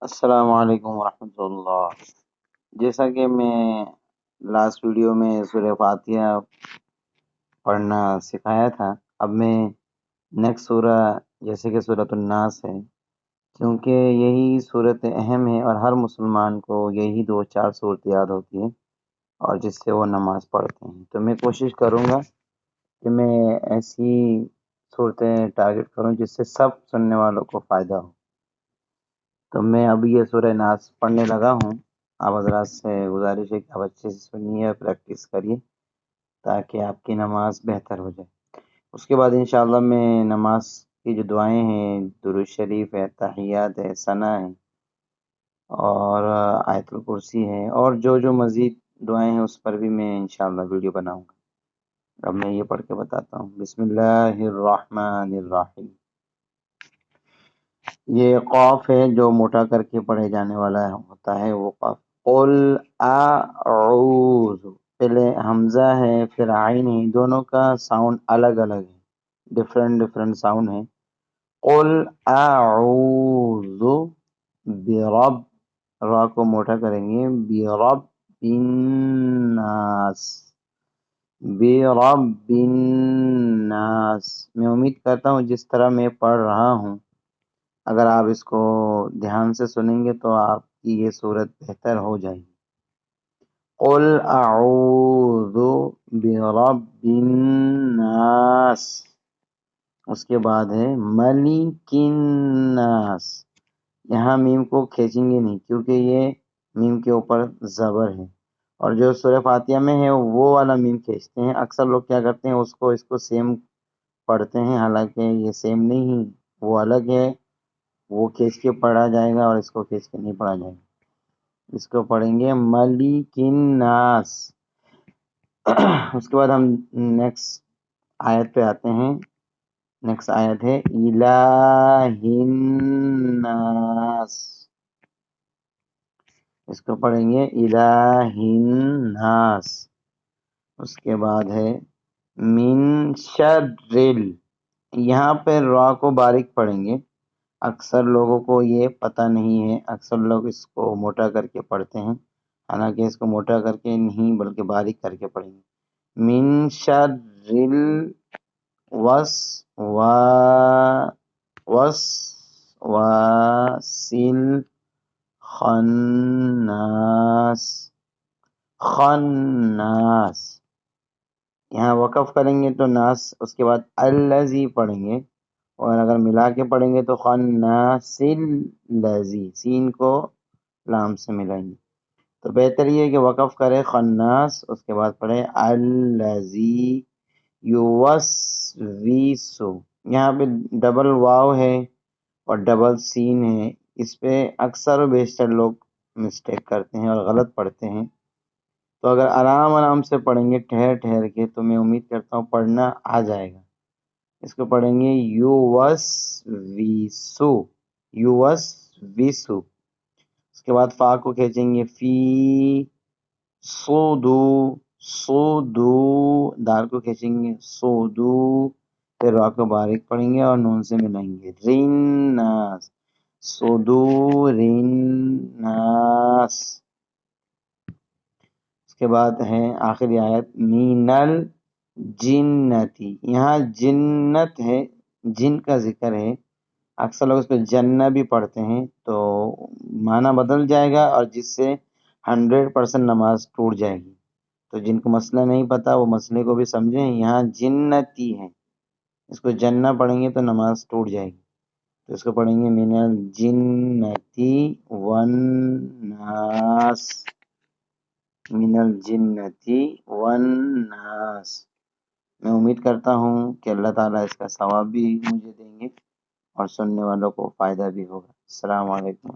السلام علیکم ورحمۃ اللہ۔ جیسا کہ میں لاسٹ ویڈیو میں سورہ فاتحہ پڑھنا سکھایا تھا، اب میں نیکسٹ سورہ جیسے کہ سورۃ الناس ہے، کیونکہ یہی صورت اہم ہے اور ہر مسلمان کو یہی 2-4 صورت یاد ہوتی ہے اور جس سے وہ نماز پڑھتے ہیں، تو میں کوشش کروں گا کہ میں ایسی صورتیں ٹارگٹ کروں جس سے سب سننے والوں کو فائدہ ہو۔ تو میں اب یہ سورہ ناس پڑھنے لگا ہوں۔ آپ حضرات سے گزارش ہے کہ آپ اچھے سے سنیے اور پریکٹس کریے تاکہ آپ کی نماز بہتر ہو جائے۔ اس کے بعد انشاءاللہ میں نماز کی جو دعائیں ہیں، درود شریف ہے، تحیات ہے، ثنا ہے اور آیت الکرسی ہے، اور جو مزید دعائیں ہیں اس پر بھی میں انشاءاللہ ویڈیو بناؤں گا۔ اب میں یہ پڑھ کے بتاتا ہوں۔ بسم اللہ الرحمن الرحیم۔ یہ قاف ہے جو موٹا کر کے پڑھے جانے والا ہوتا ہے، وہ قاف۔ قل اعوذ، پہلے حمزہ ہے پھر عین ہے، دونوں کا ساؤنڈ الگ الگ ہے، ڈفرنٹ ساؤنڈ ہے۔ قل اعوذ برب، را کو موٹا کریں گے، برب الناس، برب الناس۔ میں امید کرتا ہوں جس طرح میں پڑھ رہا ہوں اگر آپ اس کو دھیان سے سنیں گے تو آپ کی یہ صورت بہتر ہو جائے گی۔ قل اعوذ برب الناس، اس کے بعد ہے ملک الناس۔ یہاں میم کو کھینچیں گے نہیں کیونکہ یہ میم کے اوپر زبر ہے، اور جو سورہ فاتحہ میں ہے وہ والا میم کھینچتے ہیں۔ اکثر لوگ کیا کرتے ہیں، اس کو سیم پڑھتے ہیں، حالانکہ یہ سیم نہیں، وہ الگ ہے، وہ کھینچ کے پڑھا جائے گا اور اس کو کھینچ کے نہیں پڑھا جائے گا۔ اس کو پڑھیں گے ملک الناس۔ اس کے بعد ہم نیکسٹ آیت پہ آتے ہیں۔ نیکسٹ آیت ہے الہ الناس، اس کو پڑھیں گے الہ الناس۔ اس کے بعد ہے من شر، یہاں پہ را کو باریک پڑھیں گے، اکثر لوگوں کو یہ پتہ نہیں ہے، اکثر لوگ اس کو موٹا کر کے پڑھتے ہیں، حالانکہ اس کو موٹا کر کے نہیں بلکہ باریک کر کے پڑھیں گے۔ من شر واسل خناس، خناس، یہاں وقف کریں گے تو ناس، اس کے بعد الذی پڑھیں گے، اور اگر ملا کے پڑھیں گے تو خناس الذی، سین کو لام سے ملائیں گے، تو بہتر یہ ہے کہ وقف کرے خناس، اس کے بعد پڑھے الذی یوسوس۔ یہاں پہ ڈبل واو ہے اور ڈبل سین ہے، اس پہ اکثر و بیشتر لوگ مسٹیک کرتے ہیں اور غلط پڑھتے ہیں، تو اگر آرام سے پڑھیں گے ٹھہر کے تو میں امید کرتا ہوں پڑھنا آ جائے گا۔ اس کو پڑھیں گے یوسوسو، یوسوسو۔ اس کے بعد فا کو کھینچیں گے فی، سودو، سودو، دال کو کھینچیں گے سودو، پھر را کو باریک پڑھیں گے اور نون سے ملائیں گے ریناس، صدور الناس۔ اس کے بعد ہے آخری آیت من الجنتی، یہاں جنت ہے، جن کا ذکر ہے، اکثر لوگ اس کو جنہ بھی پڑھتے ہیں، تو معنی بدل جائے گا اور جس سے 100% نماز ٹوٹ جائے گی، تو جن کو مسئلہ نہیں پتا وہ مسئلے کو بھی سمجھیں۔ یہاں جنتی ہے، اس کو جنہ پڑھیں گے تو نماز ٹوٹ جائے گی، تو اس کو پڑھیں گے من الجنتی والناس، من الجنتی والناس۔ میں امید کرتا ہوں کہ اللہ تعالیٰ اس کا ثواب بھی مجھے دیں گے اور سننے والوں کو فائدہ بھی ہوگا۔ السلام علیکم۔